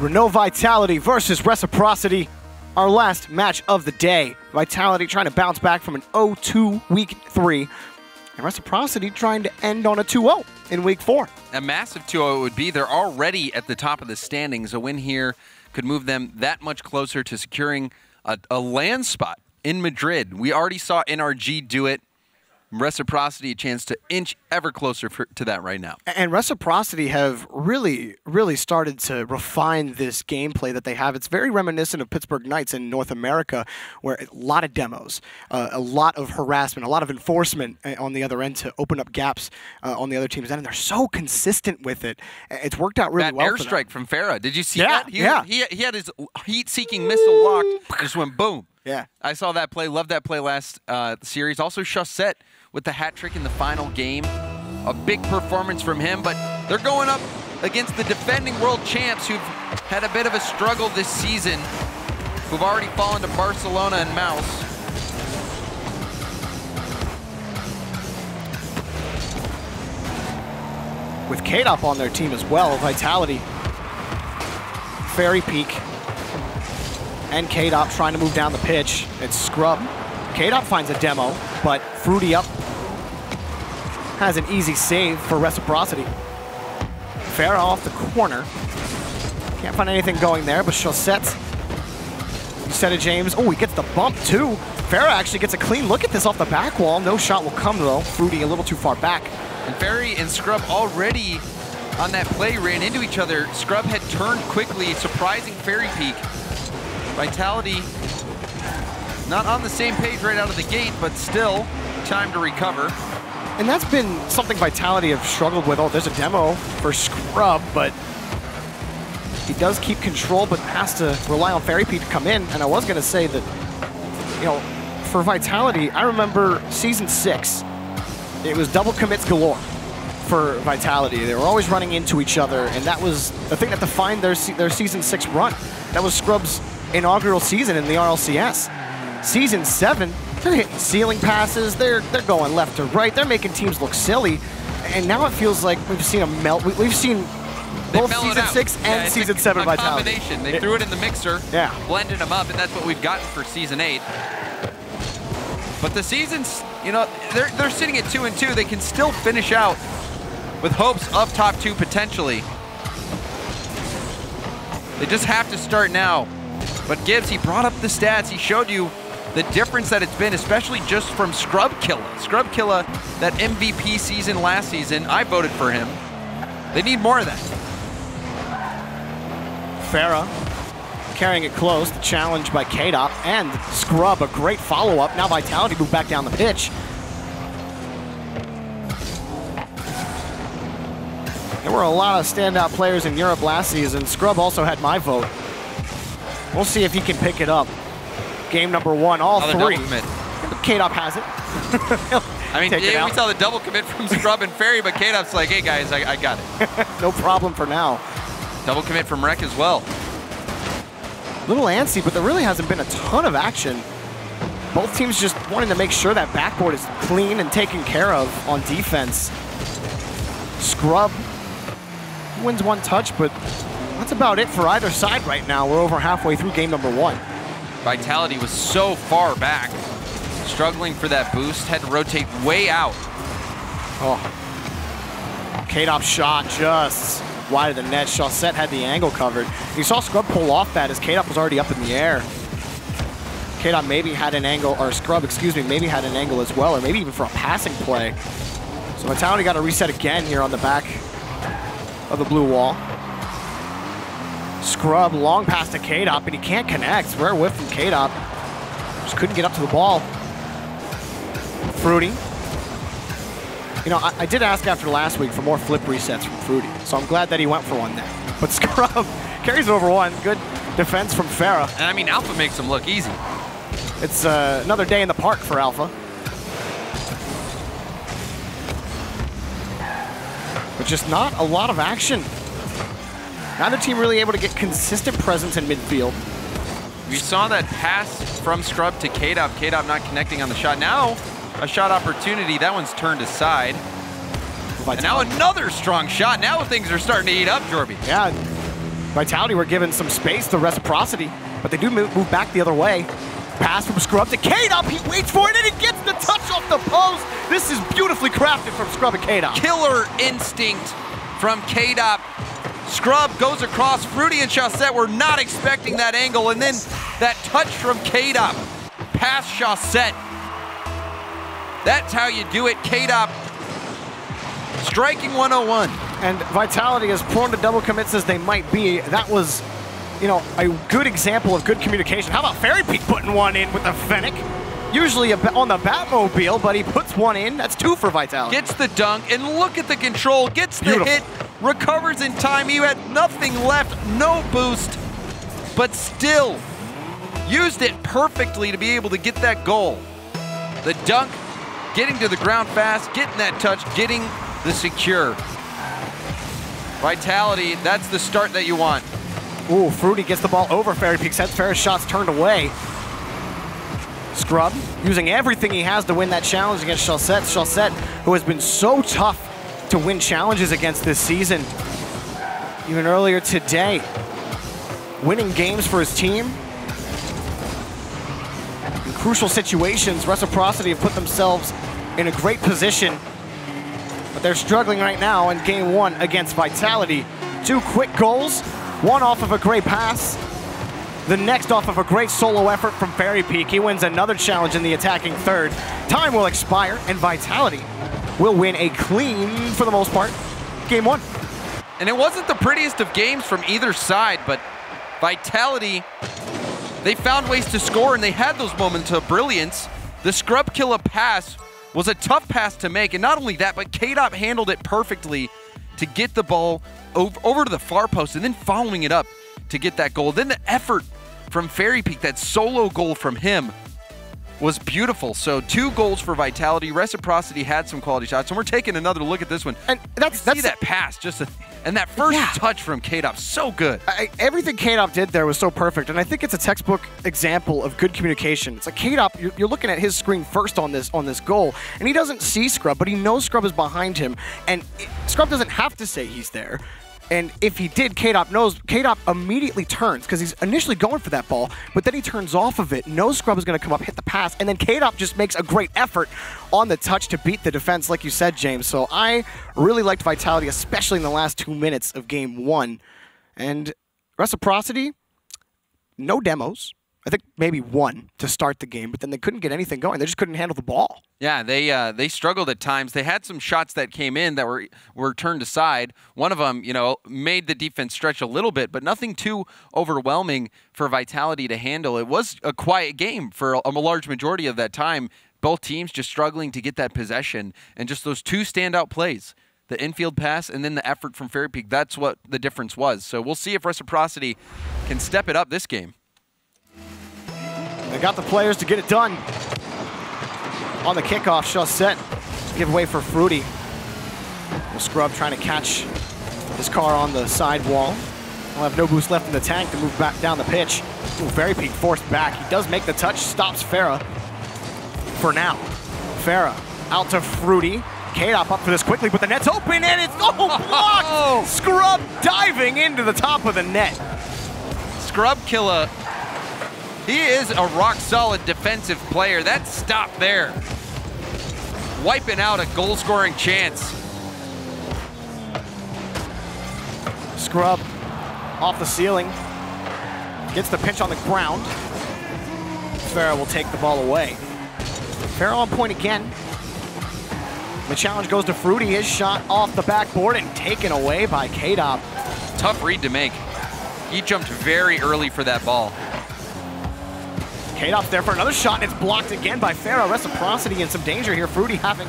Renault Vitality versus Reciprocity, our last match of the day. Vitality trying to bounce back from an 0-2 Week 3, and Reciprocity trying to end on a 2-0 in Week 4. A massive 2-0 it would be. They're already at the top of the standings. A win here could move them that much closer to securing a land spot in Madrid. We already saw NRG do it. Reciprocity a chance to inch ever closer to that right now. And Reciprocity have really started to refine this gameplay that they have. It's very reminiscent of Pittsburgh Knights in North America, where a lot of demos, a lot of harassment, a lot of enforcement on the other end to open up gaps on the other team's end, and they're so consistent with it. It's worked out really well. That airstrike from Farah, did you see that? He had his heat-seeking missile locked and just went boom. Yeah. I saw that play, loved that play last series. Also, Chaussette with the hat trick in the final game. A big performance from him, but they're going up against the defending world champs who've had a bit of a struggle this season, who've already fallen to Barcelona and Mouse. With K-Dop on their team as well, Vitality, Fairy Peak, and K-Dop trying to move down the pitch. It's Scrub. K-Dop finds a demo, but Fruity up has an easy save for Reciprocity. Farah off the corner. Can't find anything going there, but Chaussette. Instead of James. Oh, he gets the bump too. Farah actually gets a clean look at this off the back wall. No shot will come though. Fruity a little too far back. And Fairy and Scrub already on that play ran into each other. Scrub had turned quickly, surprising Fairy Peak. Vitality not on the same page right out of the gate, but still time to recover. And that's been something Vitality have struggled with. Oh, there's a demo for Scrub, but he does keep control, but has to rely on Fairy Peak to come in. And I was going to say that, you know, for Vitality, I remember Season 6, it was double commits galore for Vitality. They were always running into each other, and that was the thing that defined their Season 6 run. That was Scrub's inaugural season in the RLCS. Season 7, they're hitting ceiling passes, they're going left to right, they're making teams look silly, and now it feels like we've seen a melt. We've seen both Season 6 and Season 7 Vitality. Combination. They threw it in the mixer, blended them up, and that's what we've gotten for Season 8. But the seasons, you know, they're sitting at 2-2. They can still finish out with hopes of top 2 potentially. They just have to start now. But Gibbs, he brought up the stats. He showed you the difference that it's been, especially just from Scrub Killa. Scrub Killa, that MVP season last season, I voted for him. They need more of that. Farah carrying it close, the challenge by K-Dop, and Scrub, a great follow-up. Now Vitality move back down the pitch. There were a lot of standout players in Europe last season. Scrub also had my vote. We'll see if he can pick it up. Game number 1, all three. K-Dop has it. I mean, we saw the double commit from Scrub and Fairy, but K-Dop's like, hey guys, I got it. No problem for now. Double commit from Rec as well. Little antsy, but there really hasn't been a ton of action. Both teams just wanting to make sure that backboard is clean and taken care of on defense. Scrub wins one touch, but that's about it for either side right now. We're over halfway through game number 1. Vitality was so far back, struggling for that boost, had to rotate way out. Oh, K-Dop shot just wide of the net. Chaussette had the angle covered. You saw Scrub pull off that as K-Dop was already up in the air. K-Dop maybe had an angle, or Scrub, excuse me, maybe had an angle as well, or maybe even for a passing play. So Vitality got to reset again here on the back of the blue wall. Scrub long pass to K-Dop, and he can't connect. Rare whiff from K-Dop. Just couldn't get up to the ball. Fruity. You know, I did ask after last week for more flip resets from Fruity, so I'm glad that he went for one there. But Scrub carries over one. Good defense from Farah. And I mean, Alpha makes him look easy. It's another day in the park for Alpha. But just not a lot of action. Neither team really able to get consistent presence in midfield. We saw that pass from Scrub to K-Dop. K-Dop not connecting on the shot. Now, a shot opportunity. That one's turned aside. And now another strong shot. Now things are starting to heat up, Jorby. Yeah. Vitality were given some space to Reciprocity, but they do move back the other way. Pass from Scrub to K-Dop. He waits for it and he gets the touch off the post. This is beautifully crafted from Scrub and K-Dop. Killer instinct from K-Dop. Scrub goes across. Fruity and Chaussette were not expecting that angle, and then that touch from K-Dop past Chaussette. That's how you do it. K-Dop striking 101. And Vitality, as prone to double commits as they might be, that was, you know, a good example of good communication. How about Fairy Peak putting one in with the Fennec? Usually on the Batmobile, but he puts one in. That's 2 for Vitality. Gets the dunk, and look at the control. Gets the hit, recovers in time. He had nothing left, no boost, but still used it perfectly to be able to get that goal. The dunk, getting to the ground fast, getting that touch, getting the secure. Vitality, that's the start that you want. Ooh, Fruity gets the ball over Fairy Peak's head. Ferris shots turned away. Scrub using everything he has to win that challenge against Chaussette. Chaussette, who has been so tough to win challenges against this season. Even earlier today, winning games for his team. In crucial situations, Reciprocity have put themselves in a great position. But they're struggling right now in game 1 against Vitality. 2 quick goals, one off of a great pass, the next off of a great solo effort from Fairy Peak. He wins another challenge in the attacking third. Time will expire, and Vitality will win a clean, for the most part, game 1. And it wasn't the prettiest of games from either side, but Vitality, they found ways to score, and they had those moments of brilliance. The Scrub Killa pass was a tough pass to make, and not only that, but K-Dop handled it perfectly to get the ball over to the far post and then following it up to get that goal. Then the effort from Fairy Peak, that solo goal from him, was beautiful. So 2 goals for Vitality. Reciprocity had some quality shots, and we're taking another look at this one. And that's that pass, and that first touch from K-Dop, so good. Everything K-Dop did there was so perfect, and I think it's a textbook example of good communication. It's like K-Dop, you're looking at his screen first on this goal, and he doesn't see Scrub, but he knows Scrub is behind him, and Scrub doesn't have to say he's there. And if he did, K-Dop knows. K-Dop immediately turns because he's initially going for that ball, but then he turns off of it, knows Scrub is going to come up, hit the pass, and then K-Dop just makes a great effort on the touch to beat the defense, like you said, James. So I really liked Vitality, especially in the last 2 minutes of game 1. And Reciprocity, no demos. I think maybe 1 to start the game, but then they couldn't get anything going. They just couldn't handle the ball. Yeah, they struggled at times. They had some shots that came in that were turned aside. One of them, you know, made the defense stretch a little bit, but nothing too overwhelming for Vitality to handle. It was a quiet game for a large majority of that time. Both teams just struggling to get that possession, and just those 2 standout plays. The infield pass and then the effort from Fairy Peak. That's what the difference was. So we'll see if Reciprocity can step it up this game. They got the players to get it done. On the kickoff, Chaussette give way for Fruity. Scrub trying to catch his car on the sidewall. He'll have no boost left in the tank to move back down the pitch. Ooh, Fairy Peak forced back. He does make the touch, stops Farah for now. Farah out to Fruity. K-Dop up for this quickly, but the net's open and it's blocked! Scrub diving into the top of the net. Scrub Killa. He is a rock-solid defensive player. That stop there, wiping out a goal-scoring chance. Scrub off the ceiling, gets the pitch on the ground. Farah will take the ball away. Farah on point again. The challenge goes to Fruity. His shot off the backboard and taken away by K-Dop. Tough read to make. He jumped very early for that ball. K-Dop's there for another shot, and it's blocked again by Farah. Reciprocity in some danger here. Fruity having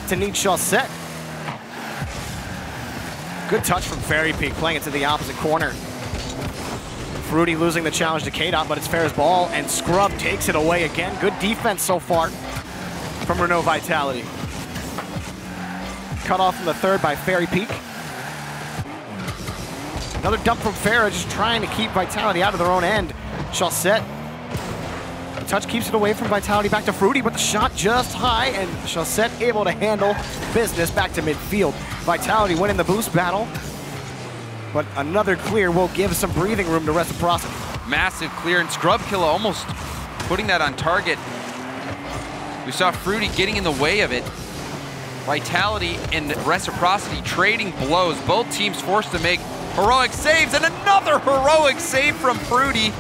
to need Chaussette. Good touch from Fairy Peak, playing it to the opposite corner. Fruity losing the challenge to K-Dop, but it's Farah's ball, and Scrub takes it away again. Good defense so far from Renault Vitality. Cut off from the third by Fairy Peak. Another dump from Farah, just trying to keep Vitality out of their own end. Chaussette. The touch keeps it away from Vitality, back to Fruity, but the shot just high, and Chaussette able to handle business back to midfield. Vitality winning the boost battle. but another clear will give some breathing room to Reciprocity. Massive clear, and Scrub Killa almost putting that on target. We saw Fruity getting in the way of it. Vitality and Reciprocity trading blows. Both teams forced to make heroic saves, and another heroic save from Fruity.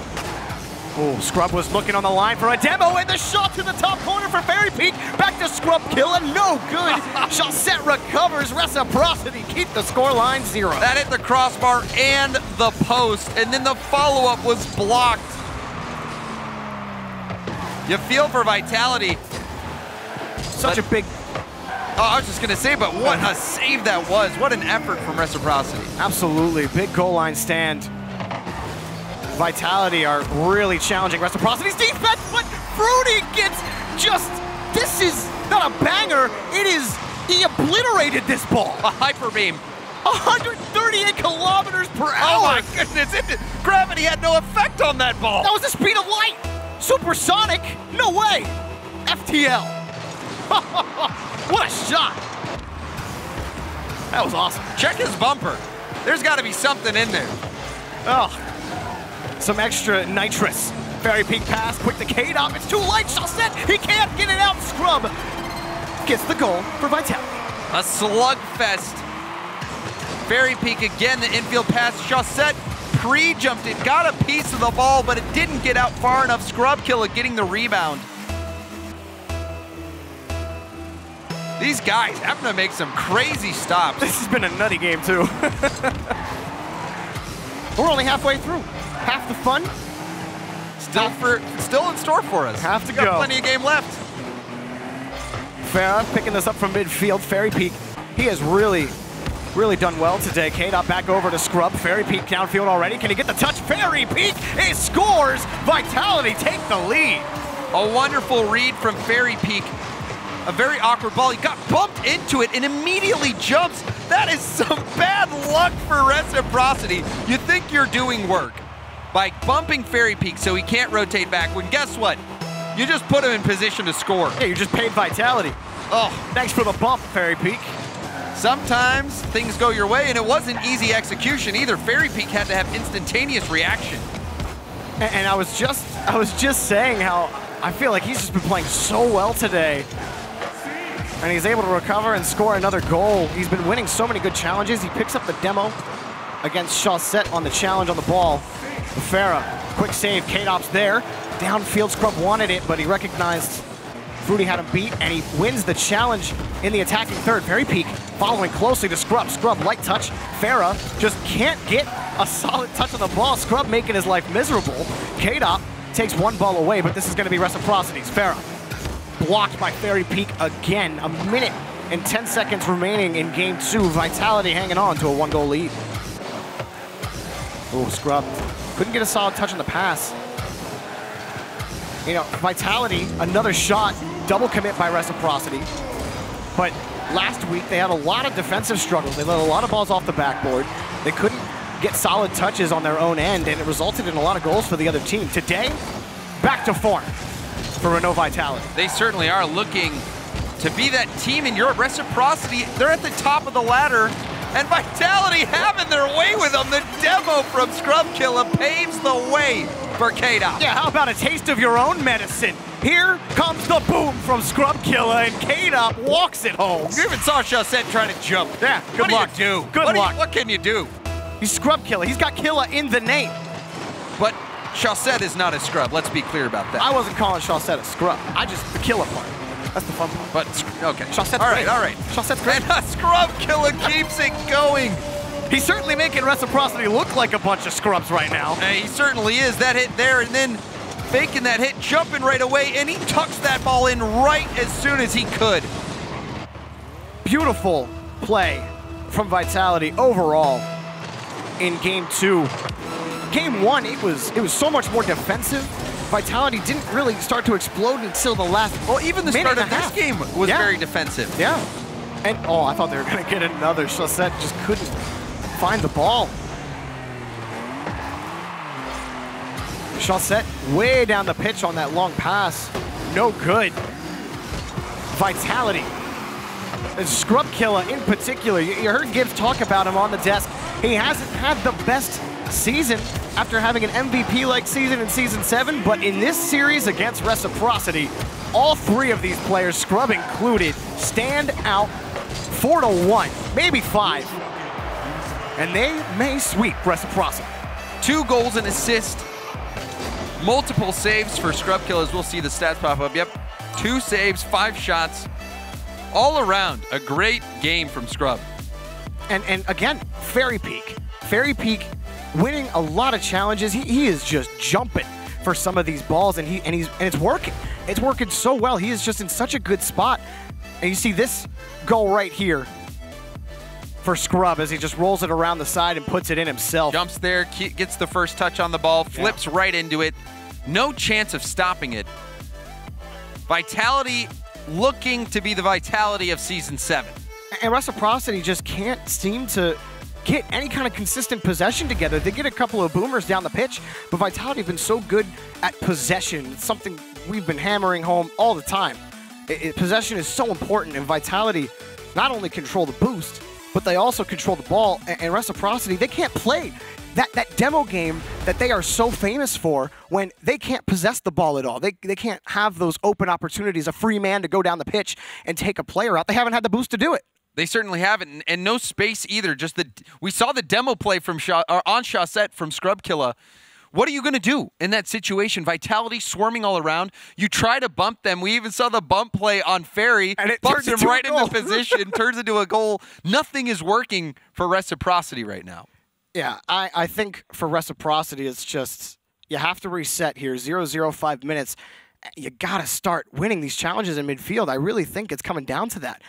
Oh, Scrub was looking on the line for a demo, and the shot to the top corner for Fairy Peak. Back to Scrub Killa, no good. Chaussette recovers. Reciprocity keep the scoreline 0. That hit the crossbar and the post, and then the follow-up was blocked. You feel for Vitality. Such a big... Oh, I was just going to say, but what a save that was. What an effort from Reciprocity. Absolutely. Big goal line stand. Vitality are really challenging Reciprocity's defense, but Fruity gets just... This is not a banger. It is... He obliterated this ball. A hyper beam. 138 kilometers per hour. Oh my goodness. Gravity had no effect on that ball. That was the speed of light. Supersonic? No way. FTL. What a shot! That was awesome. Check his bumper. There's got to be something in there. Oh, some extra nitrous. Fairy Peak pass, quick to K-Dop. It's too late. Chaussette, he can't get it out. Scrub gets the goal for Vitality. A slugfest. Fairy Peak again, the infield pass. Chaussette pre-jumped it, got a piece of the ball, but it didn't get out far enough. Scrub Killa getting the rebound. These guys having to make some crazy stops. This has been a nutty game, too. We're only halfway through. Half the fun. Still in store for us. Have to Got go. plenty of game left. Farah picking this up from midfield. Fairy Peak, he has really done well today. K-Dot back over to Scrub. Fairy Peak downfield already. Can he get the touch? Fairy Peak, he scores! Vitality take the lead. A wonderful read from Fairy Peak. A very awkward ball. He got bumped into it and immediately jumps. That is some bad luck for Reciprocity. You think you're doing work by bumping Fairy Peak so he can't rotate back, when guess what? You just put him in position to score. Yeah, you just paid Vitality. Oh, thanks for the bump, Fairy Peak. Sometimes things go your way, and it wasn't easy execution either. Fairy Peak had to have instantaneous reaction. And I was just saying how I feel like he's just been playing so well today. And he's able to recover and score another goal. He's been winning so many good challenges. He picks up the demo against Chaussette on the challenge on the ball. Farah, quick save, K-Dop's there. Downfield, Scrub wanted it, but he recognized Fruity had him beat, and he wins the challenge in the attacking third. Fairy Peak following closely to Scrub. Scrub, light touch. Farah just can't get a solid touch on the ball. Scrub making his life miserable. K-Dop takes one ball away, but this is going to be Reciprocity's. Farah blocked by Fairy Peak again. A minute and 10 seconds remaining in game 2. Vitality hanging on to a 1-goal lead. Oh, Scrub couldn't get a solid touch on the pass. You know, Vitality, another shot, double commit by Reciprocity. But last week they had a lot of defensive struggles. They let a lot of balls off the backboard. They couldn't get solid touches on their own end, and it resulted in a lot of goals for the other team. Today, back to form for Renault Vitality. They certainly are looking to be that team in Europe. Reciprocity, they're at the top of the ladder, and Vitality having their way with them. The demo from Scrub Killa paves the way for K-Dop. Yeah, how about a taste of your own medicine? Here comes the boom from Scrub Killa, and K-Dop walks it home. You even saw Chaussette trying to jump. Yeah, good luck. What do you do? Good luck. What can you do? He's Scrub Killa. He's got Killa in the name. But Chaussette is not a scrub. Let's be clear about that. I wasn't calling Chaussette a scrub. I just, the Killa part. That's the fun part. But, okay. Chaussette's all right, great. all right. Chaussette's great. And Scrub Killa keeps it going. He's certainly making Reciprocity look like a bunch of scrubs right now. He certainly is. That hit there, and then faking that hit, jumping right away, and he tucks that ball in right as soon as he could. Beautiful play from Vitality overall in game 2. Game 1, it was so much more defensive. Vitality didn't really start to explode until the last Well, even the start of this game was very defensive. Yeah. And, oh, I thought they were going to get another. Chaussette just couldn't find the ball. Chaussette way down the pitch on that long pass. No good. Vitality. And Scrub Killa in particular, you heard Gibbs talk about him on the desk. He hasn't had the best season after having an MVP-like season in Season 7, but in this series against Reciprocity, all three of these players, Scrub included, stand out 4-1, maybe 5, and they may sweep Reciprocity. 2 goals and assists, multiple saves for Scrub Killers. We'll see the stats pop up. Yep, 2 saves, 5 shots. All around, a great game from Scrub. And again, Fairy Peak winning a lot of challenges. He is just jumping for some of these balls, and it's working. It's working so well. He is just in such a good spot. And you see this goal right here for Scrub as he just rolls it around the side and puts it in himself. Jumps there, gets the first touch on the ball, flips right into it. No chance of stopping it. Vitality looking to be the Vitality of Season 7. And Reciprocity just can't seem to get any kind of consistent possession together. They get a couple of boomers down the pitch, but Vitality have been so good at possession. It's something we've been hammering home all the time. Possession is so important, and Vitality not only control the boost, but they also control the ball. And Reciprocity, they can't play that demo game that they are so famous for when they can't possess the ball at all. They can't have those open opportunities, a free man to go down the pitch and take a player out. They haven't had the boost to do it. They certainly haven't, and no space either. Just we saw the demo play from on Chaussette from Scrub Killa. What are you going to do in that situation? Vitality swarming all around. You try to bump them. We even saw the bump play on Ferry. And it bumps turns him into right a goal. into position, turns into a goal. Nothing is working for Reciprocity right now. Yeah, I think for Reciprocity, it's just you have to reset here. 0-0, 5 minutes. You got to start winning these challenges in midfield. I really think it's coming down to that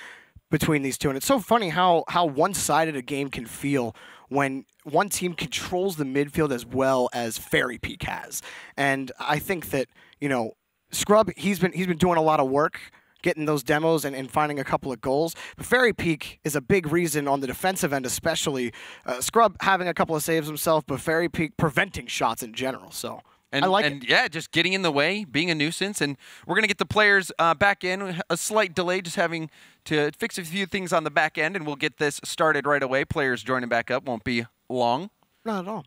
between these two. And it's so funny how one-sided a game can feel when one team controls the midfield as well as Fairy Peak has. And I think that, you know, Scrub, he's been doing a lot of work getting those demos and finding a couple of goals. But Fairy Peak is a big reason on the defensive end, especially. Scrub having a couple of saves himself, but Fairy Peak preventing shots in general. So I like it. Yeah, just getting in the way, being a nuisance. And we're going to get the players back in. A slight delay, just having to fix a few things on the back end, and we'll get this started right away. Players joining back up won't be long. Not at all.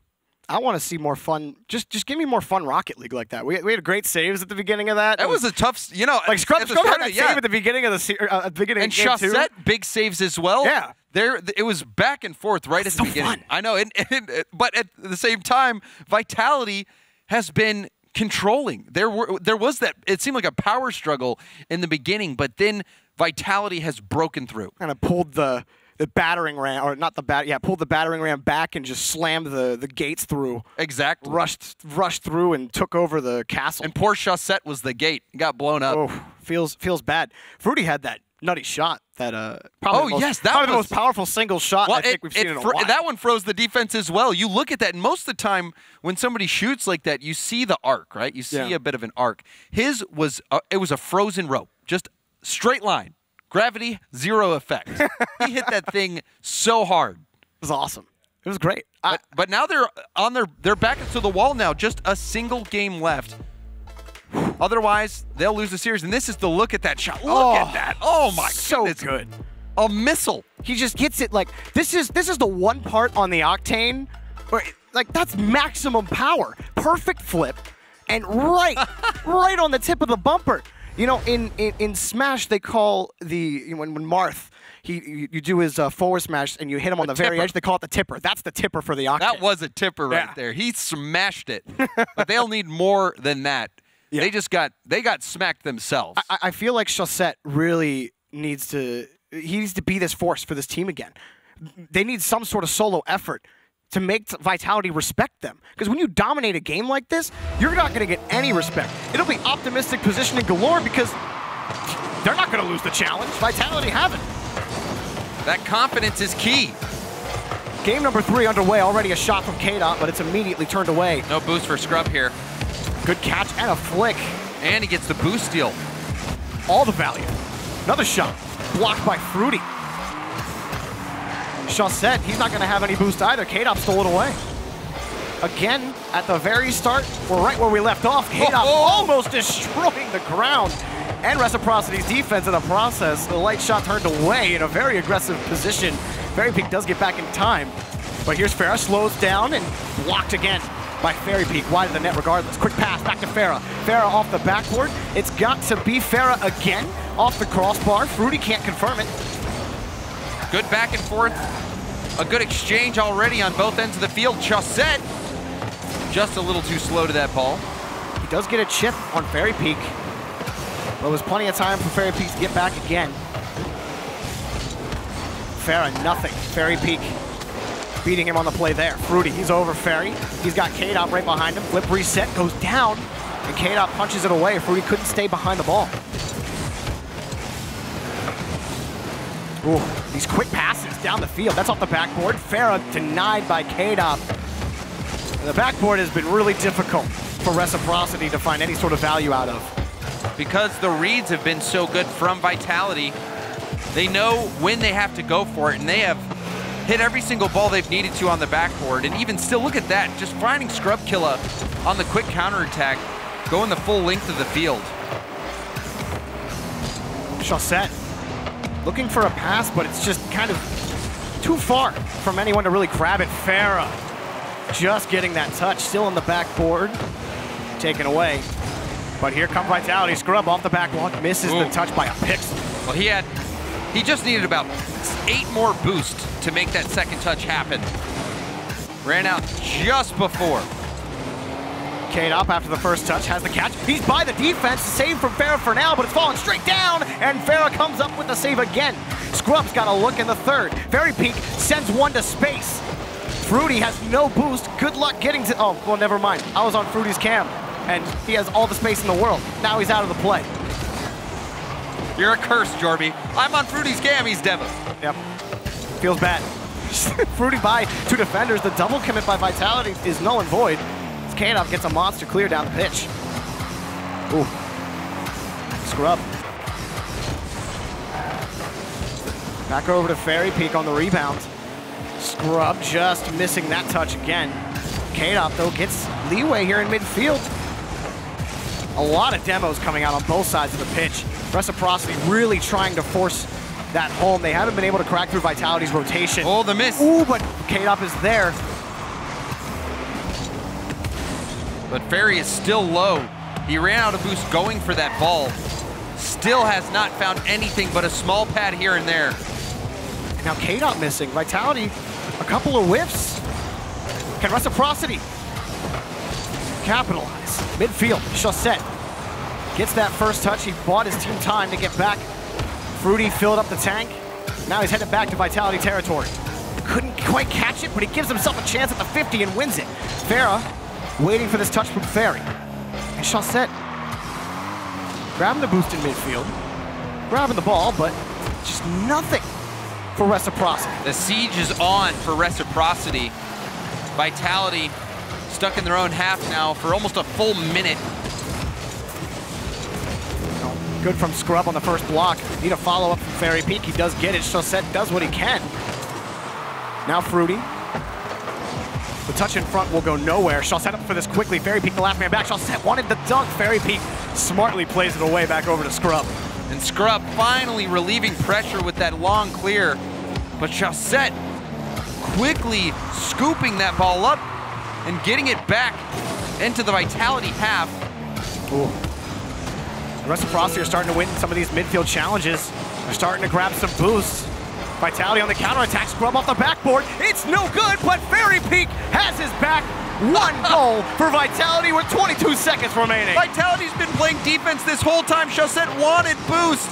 I want to see more fun. Just give me more fun Rocket League like that. We had great saves at the beginning of that. That was a tough, you know. Like Scrub had that save at the beginning of the beginning and of game Chaussette, big saves as well. Yeah. It was back and forth right at the beginning. Fun. I know, but at the same time, Vitality has been controlling. There was that. It seemed like a power struggle in the beginning, but then Vitality has broken through. Kind of pulled the battering ram, or not the pulled the battering ram back and just slammed the gates through. Exactly. Rushed through and took over the castle. And poor Chaussette was the gate. Got blown up. Oh, feels bad. Fruity had that nutty shot that probably that was the was most powerful single shot I think we've seen in a while. That one froze the defense as well. You look at that, and most of the time when somebody shoots like that, you see the arc, right? You see a bit of an arc. His was it was a frozen rope, just straight line. Gravity, zero effect. He hit that thing so hard. It was awesome. It was great. But now they're back into the wall now. Just a single game left. Otherwise, they'll lose the series. And this is the look at that shot. Look at that. Oh my goodness. So good. A missile. He just gets it like this is the one part on the Octane where like that's maximum power. Perfect flip and right on the tip of the bumper. You know, in Smash, they call when Marth, you do his forward smash and you hit him on the very edge, they call it the tipper. That's the tipper for the Octane. That was a tipper right there. He smashed it. But they'll need more than that. Yeah. They got smacked themselves. I feel like Chaussette really needs to be this force for this team again. They need some sort of solo effort to make Vitality respect them. Because when you dominate a game like this, you're not going to get any respect. It'll be optimistic positioning galore because they're not going to lose the challenge. Vitality haven't. That confidence is key. Game number 3 underway. Already a shot from K-Dot, but it's immediately turned away. No boost for Scrub here. Good catch and a flick. And he gets the boost steal. All the value. Another shot. Blocked by Fruity. Chaussette, he's not going to have any boost either. K-Dop stole it away. Again, at the very start, we're right where we left off. K-Dop almost destroying the ground. And Reciprocity's defense in the process. The light shot turned away in a very aggressive position. Fairy Peak does get back in time. But here's Farah, slows down and blocked again by Fairy Peak, wide of the net regardless. Quick pass back to Farah. Farah off the backboard. It's got to be Farah again, off the crossbar. Fruity can't confirm it. Good back and forth. A good exchange already on both ends of the field. Chaussette just a little too slow to that ball. He does get a chip on Fairy Peak, but it was plenty of time for Fairy Peak to get back again. Farah, nothing. Fairy Peak beating him on the play there. Fruity, he's over Fairy. He's got K-Dop right behind him. Flip reset, goes down, and K-Dop punches it away. Fruity couldn't stay behind the ball. Ooh, these quick passes down the field. That's off the backboard. Farah denied by K-Dop. The backboard has been really difficult for Reciprocity to find any sort of value out of. Because the reads have been so good from Vitality, they know when they have to go for it, and they have hit every single ball they've needed to on the backboard. And even still, look at that, just finding Scrub Killa on the quick counterattack, going the full length of the field. Chaussette looking for a pass, but it's just kind of too far from anyone to really grab it. Farah just getting that touch, still on the backboard, taken away. But here comes Vitality. Scrub off the backwalk, misses the touch by a pixel. Well, he just needed about 8 more boosts to make that second touch happen. Ran out just before. K-Dop after the first touch has the catch. He's by the defense, save from Farah for now, but it's falling straight down, and Farah comes up with the save again. Scrub's got a look in the third. Fairy Peak sends one to space. Fruity has no boost. Good luck getting to, oh, well, never mind. I was on Fruity's cam, and he has all the space in the world. Now he's out of the play. You're a curse, Jorby. I'm on Fruity's cam, he's Devon. Yep, feels bad. Fruity by 2 defenders. The double commit by Vitality is null and void. K-Dop gets a monster clear down the pitch. Ooh. Scrub. Back over to Fairy Peak on the rebound. Scrub just missing that touch again. K-Dop, though, gets leeway here in midfield. A lot of demos coming out on both sides of the pitch. Reciprocity really trying to force that home. They haven't been able to crack through Vitality's rotation. Oh, the miss. Ooh, but K-Dop is there. But Fairy is still low. He ran out of boost going for that ball. Still has not found anything but a small pad here and there. And now K-Dop missing. Vitality, a couple of whiffs. Can Reciprocity capitalize? Midfield, Chaussette gets that first touch. He bought his team time to get back. Fruity filled up the tank. Now he's headed back to Vitality territory. Couldn't quite catch it, but he gives himself a chance at the 50 and wins it. Farah waiting for this touch from Fairy. And Chaussette grabbing the boost in midfield, grabbing the ball, but just nothing for Reciprocity. The siege is on for Reciprocity. Vitality stuck in their own half now for almost a full minute. Good from Scrub on the first block. Need a follow-up from Fairy Peak. He does get it. Chaussette does what he can. Now Fruity. The touch in front will go nowhere. Chaussette up for this quickly. Fairy Peak, the last man back. Chaussette wanted the dunk. Fairy Peak smartly plays it away back over to Scrub. And Scrub finally relieving pressure with that long clear. But Chaussette quickly scooping that ball up and getting it back into the Vitality half. Ooh. The Reciprocity are starting to win some of these midfield challenges. They're starting to grab some boosts. Vitality on the counterattack, Scrub off the backboard. It's no good, but Fairy Peak has his back. 1 goal for Vitality with 22 seconds remaining. Vitality's been playing defense this whole time. Chaussette wanted boost,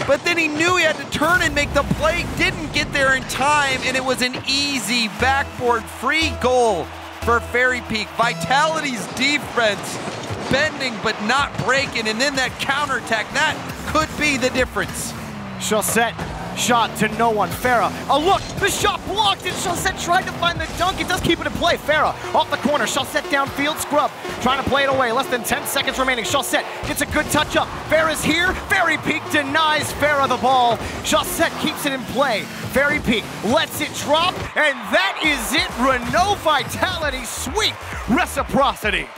but then he knew he had to turn and make the play. Didn't get there in time, and it was an easy backboard free goal for Fairy Peak. Vitality's defense bending but not breaking, and then that counterattack, that could be the difference. Chaussette shot to no one. Farah, a look, the shot blocked, and Chaussette tried to find the dunk. It does keep it in play. Farah off the corner, Chaussette downfield, Scrub trying to play it away. Less than 10 seconds remaining. Chaussette gets a good touch up. Farah's here. Fairy Peak denies Farah the ball. Chaussette keeps it in play. Fairy Peak lets it drop, and that is it. Renault Vitality sweep Reciprocity.